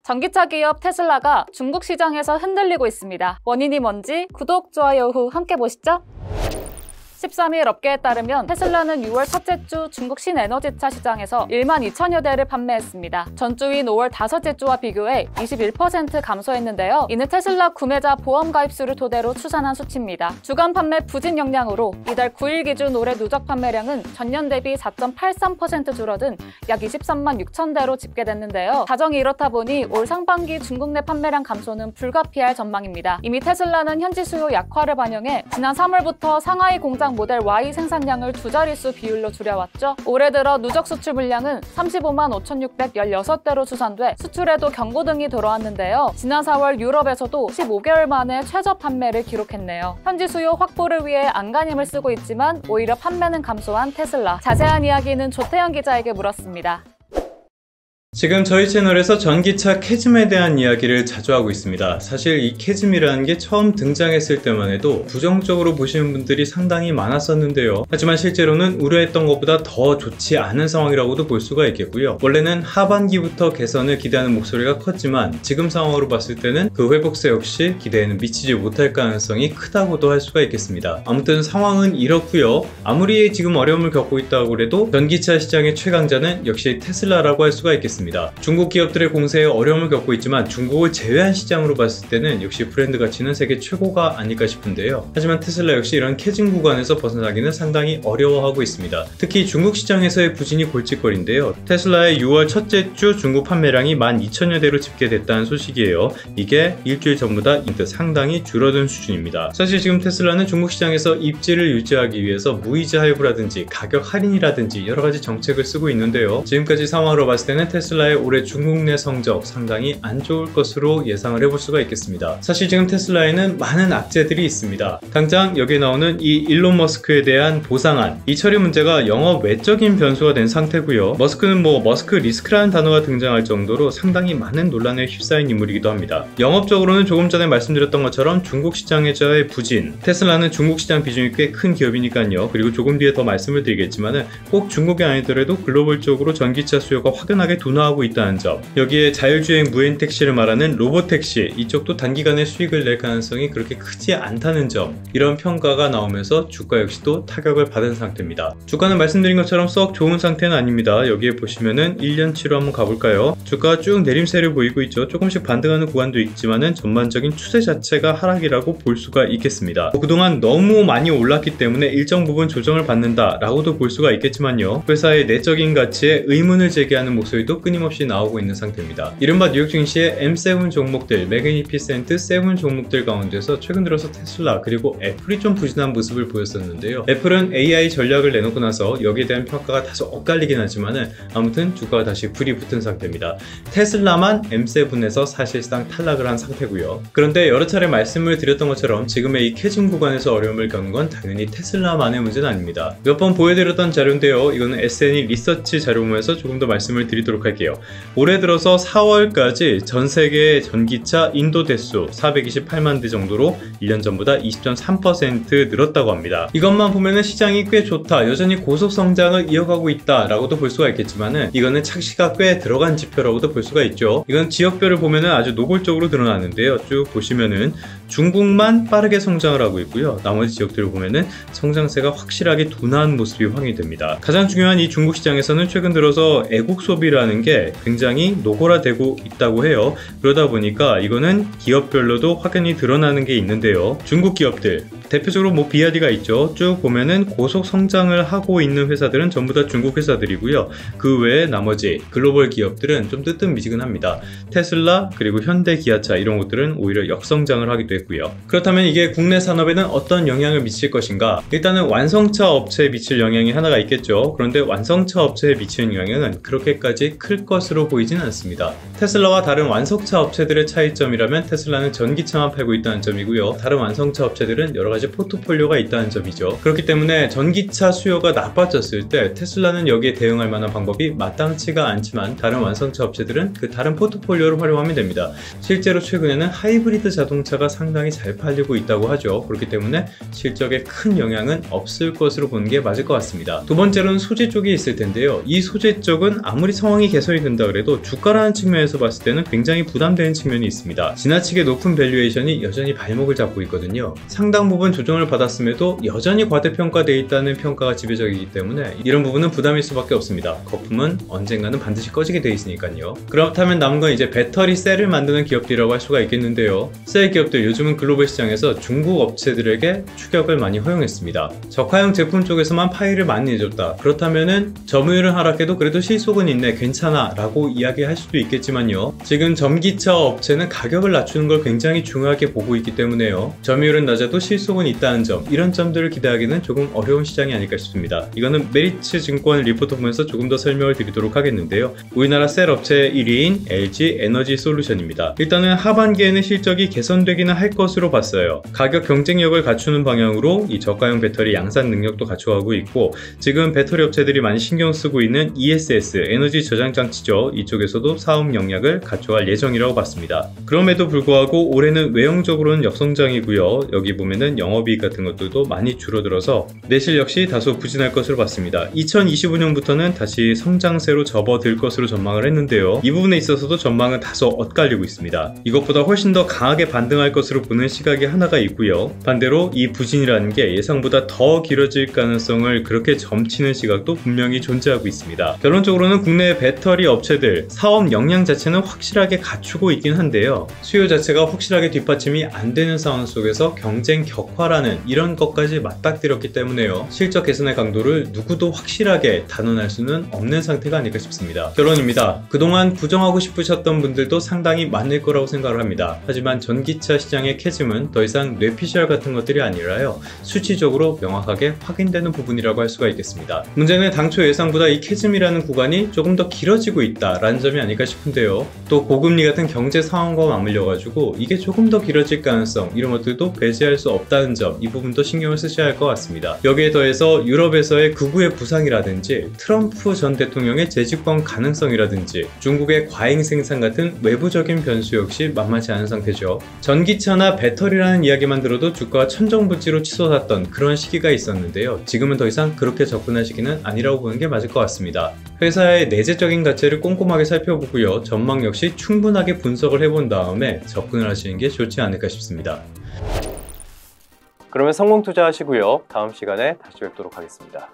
전기차 기업 테슬라가 중국 시장에서 흔들리고 있습니다. 원인이 뭔지 구독, 좋아요 후 함께 보시죠. 13일 업계에 따르면 테슬라는 6월 첫째 주 중국 신에너지차 시장에서 1만 2천여 대를 판매했습니다. 전주인 5월 다섯째 주와 비교해 21% 감소했는데요. 이는 테슬라 구매자 보험 가입수를 토대로 추산한 수치입니다. 주간 판매 부진 영향으로 이달 9일 기준 올해 누적 판매량은 전년 대비 4.83% 줄어든 약 23만 6천 대로 집계됐는데요. 사정이 이렇다 보니 올 상반기 중국 내 판매량 감소는 불가피할 전망입니다. 이미 테슬라는 현지 수요 약화를 반영해 지난 3월부터 상하이 공장 모델 Y 생산량을 두 자릿수 비율로 줄여왔죠. 올해 들어 누적 수출 물량은 35만 5,616대로 추산돼 수출에도 경고등이 들어왔는데요. 지난 4월 유럽에서도 15개월 만에 최저 판매를 기록했네요. 현지 수요 확보를 위해 안간힘을 쓰고 있지만 오히려 판매는 감소한 테슬라. 자세한 이야기는 조태현 기자에게 물었습니다. 지금 저희 채널에서 전기차 캐즘에 대한 이야기를 자주 하고 있습니다. 사실 이 캐즘이라는 게 처음 등장했을 때만 해도 부정적으로 보시는 분들이 상당히 많았었는데요. 하지만 실제로는 우려했던 것보다 더 좋지 않은 상황이라고도 볼 수가 있겠고요. 원래는 하반기부터 개선을 기대하는 목소리가 컸지만 지금 상황으로 봤을 때는 그 회복세 역시 기대에는 미치지 못할 가능성이 크다고도 할 수가 있겠습니다. 아무튼 상황은 이렇고요. 아무리 지금 어려움을 겪고 있다고 해도 전기차 시장의 최강자는 역시 테슬라라고 할 수가 있겠습니다. 중국 기업들의 공세에 어려움을 겪고 있지만 중국을 제외한 시장으로 봤을 때는 역시 브랜드 가치는 세계 최고가 아닐까 싶은데요. 하지만 테슬라 역시 이런 캐즘 구간에서 벗어나기는 상당히 어려워하고 있습니다. 특히 중국 시장에서의 부진이 골칫거리인데요. 테슬라의 6월 첫째 주 중국 판매량이 12,000여 대로 집계됐다는 소식이에요. 이게 일주일 전보다 상당히 줄어든 수준입니다. 사실 지금 테슬라는 중국 시장에서 입지를 유지하기 위해서 무이자 할부라든지 가격 할인이라든지 여러가지 정책을 쓰고 있는데요. 지금까지 상황으로 봤을 때는 테슬라의 올해 중국 내 성적 상당히 안 좋을 것으로 예상을 해볼 수가 있겠습니다. 사실 지금 테슬라에는 많은 악재들이 있습니다. 당장 여기에 나오는 이 일론 머스크에 대한 보상안, 이 처리 문제가 영업 외적인 변수가 된 상태고요. 머스크는 머스크 리스크라는 단어가 등장할 정도로 상당히 많은 논란에 휩싸인 인물이기도 합니다. 영업적으로는 조금 전에 말씀드렸던 것처럼 중국 시장에서의 부진, 테슬라는 중국 시장 비중이 꽤 큰 기업이니까요. 그리고 조금 뒤에 더 말씀을 드리겠지만은 꼭 중국이 아니더라도 글로벌적으로 전기차 수요가 확연하게 둔화하고 있다는 점, 여기에 자율주행 무인 택시를 말하는 로봇택시, 이쪽도 단기간에 수익을 낼 가능성이 그렇게 크지 않다는 점, 이런 평가가 나오면서 주가 역시도 타격을 받은 상태입니다. 주가는 말씀드린 것처럼 썩 좋은 상태는 아닙니다. 여기에 보시면은 1년치로 한번 가볼까요? 주가가 쭉 내림세를 보이고 있죠. 조금씩 반등하는 구간도 있지만은 전반적인 추세 자체가 하락이라고 볼 수가 있겠습니다. 그동안 너무 많이 올랐기 때문에 일정 부분 조정을 받는다 라고도 볼 수가 있겠지만요. 회사의 내적인 가치에 의문을 제기하는 목소리도 끊임없이 나오고 있는 상태입니다. 이른바 뉴욕 증시의 M7 종목들, 매그니피센트 7 종목들 가운데서 최근 들어서 테슬라 그리고 애플이 좀 부진한 모습을 보였었는데요. 애플은 AI 전략을 내놓고 나서 여기에 대한 평가가 다소 엇갈리긴 하지만은 아무튼 주가가 다시 불이 붙은 상태입니다. 테슬라만 M7에서 사실상 탈락을 한 상태고요. 그런데 여러 차례 말씀을 드렸던 것처럼 지금의 이 캐즘 구간에서 어려움을 겪는 건 당연히 테슬라만의 문제는 아닙니다. 몇 번 보여드렸던 자료인데요. 이거는 S&E 리서치 자료보면서 조금 더 말씀을 드리도록 할게요. 올해 들어서 4월까지 전 세계 전기차 인도 대수 428만 대 정도로 1년 전보다 20.3% 늘었다고 합니다. 이것만 보면은 시장이 꽤 좋다, 여전히 고속 성장을 이어가고 있다 라고도 볼 수가 있겠지만은 이거는 착시가 꽤 들어간 지표라고도 볼 수가 있죠. 이건 지역별을 보면은 아주 노골적으로 드러나는데요. 쭉 보시면은 중국만 빠르게 성장을 하고 있고요. 나머지 지역들을 보면은 성장세가 확실하게 둔화한 모습이 확인이 됩니다. 가장 중요한 이 중국 시장에서는 최근 들어서 애국 소비라는 게 굉장히 노골화되고 있다고 해요. 그러다 보니까 이거는 기업별로도 확연히 드러나는 게 있는데요. 중국 기업들 대표적으로 비아디가 있죠. 쭉 보면은 고속 성장을 하고 있는 회사들은 전부 다 중국 회사들이고요. 그 외에 나머지 글로벌 기업들은 좀 뜨뜻미지근합니다. 테슬라 그리고 현대, 기아차 이런 것들은 오히려 역성장을 하기도 했고요. 그렇다면 이게 국내 산업에는 어떤 영향을 미칠 것인가? 일단은 완성차 업체에 미칠 영향이 하나가 있겠죠. 그런데 완성차 업체에 미치는 영향은 그렇게까지 클 것으로 보이진 않습니다. 테슬라와 다른 완성차 업체들의 차이점이라면 테슬라는 전기차만 팔고 있다는 점이고요. 다른 완성차 업체들은 여러 가지 포트폴리오가 있다는 점이죠. 그렇기 때문에 전기차 수요가 나빠졌을 때 테슬라는 여기에 대응할 만한 방법이 마땅치가 않지만 다른 완성차 업체들은 그 다른 포트폴리오를 활용하면 됩니다. 실제로 최근에는 하이브리드 자동차가 상당히 잘 팔리고 있다고 하죠. 그렇기 때문에 실적에 큰 영향은 없을 것으로 보는 게 맞을 것 같습니다. 두 번째로는 소재 쪽이 있을 텐데요. 이 소재 쪽은 아무리 상황이 개선이 된다 그래도 주가라는 측면에서 봤을 때는 굉장히 부담되는 측면이 있습니다. 지나치게 높은 밸류에이션이 여전히 발목을 잡고 있거든요. 상당 부분 조정을 받았음에도 여전히 과대평가되어 있다는 평가가 지배적이기 때문에 이런 부분은 부담일 수밖에 없습니다. 거품은 언젠가는 반드시 꺼지게 되어 있으니까요. 그렇다면 남은 건 이제 배터리 셀을 만드는 기업들이라고 할 수가 있겠는데요. 셀 기업들 요즘은 글로벌 시장에서 중국 업체들에게 추격을 많이 허용했습니다. 저가형 제품 쪽에서만 파일을 많이 내줬다. 그렇다면은 점유율은 하락해도 그래도 실속은 있네, 괜찮아 라고 이야기할 수도 있겠지만요. 지금 전기차 업체는 가격을 낮추는 걸 굉장히 중요하게 보고 있기 때문에요. 점유율은 낮아도 실속은 있다는 점, 이런 점들을 기대하기는 조금 어려운 시장이 아닐까 싶습니다. 이거는 메리츠 증권 리포트 보면서 조금 더 설명을 드리도록 하겠는데요. 우리나라 셀 업체 1위인 LG 에너지 솔루션입니다. 일단은 하반기에는 실적이 개선되기는 할 것으로 봤어요. 가격 경쟁력을 갖추는 방향으로 이 저가형 배터리 양산 능력도 갖춰가고 있고, 지금 배터리 업체들이 많이 신경 쓰고 있는 ESS, 에너지 저장 장치죠. 이쪽에서도 사업 역량을 갖춰갈 예정이라고 봤습니다. 그럼에도 불구하고 올해는 외형적으로는 역성장이고요. 여기 보면은 영업이익 같은 것들도 많이 줄어들어서 내실 역시 다소 부진할 것으로 봤습니다. 2025년부터는 다시 성장세로 접어들 것으로 전망을 했는데요. 이 부분에 있어서도 전망은 다소 엇갈리고 있습니다. 이것보다 훨씬 더 강하게 반등할 것으로 보는 시각이 하나가 있고요. 반대로 이 부진이라는 게 예상보다 더 길어질 가능성을 그렇게 점치는 시각도 분명히 존재하고 있습니다. 결론적으로는 국내 배터리 업체들 사업 역량 자체는 확실하게 갖추고 있긴 한데요. 수요 자체가 확실하게 뒷받침이 안 되는 상황 속에서 경쟁 격화라는 이런 것까지 맞닥뜨렸기 때문에요. 실적 개선의 강도를 누구도 확실하게 단언할 수는 없는 상태가 아닐까 싶습니다. 결론입니다. 그동안 부정하고 싶으셨던 분들도 상당히 많을 거라고 생각을 합니다. 하지만 전기차 시장의 캐즘은 더 이상 뇌피셜 같은 것들이 아니라요. 수치적으로 명확하게 확인되는 부분이라고 할 수가 있겠습니다. 문제는 당초 예상보다 이 캐즘이라는 구간이 조금 더 길어지고 있다라는 점이 아닐까 싶은데요. 또 고금리 같은 경제 상황과 맞물려가지고 이게 조금 더 길어질 가능성, 이런 것들도 배제할 수 없다는 점, 이 부분도 신경을 쓰셔야 할 것 같습니다. 여기에 더해서 유럽에서의 극우의 부상이라든지 트럼프 전 대통령의 재집권 가능성이라든지 중국의 과잉 생산 같은 외부적인 변수 역시 만만치 않은 상태죠. 전기차나 배터리라는 이야기만 들어도 주가가 천정부지로 치솟았던 그런 시기가 있었는데요. 지금은 더 이상 그렇게 접근할 시기는 아니라고 보는 게 맞을 것 같습니다. 회사의 내재적인 가치를 꼼꼼하게 살펴보고요. 전망 역시 충분하게 분석을 해본 다음에 접근을 하시는 게 좋지 않을까 싶습니다. 그러면 성공 투자하시고요. 다음 시간에 다시 뵙도록 하겠습니다.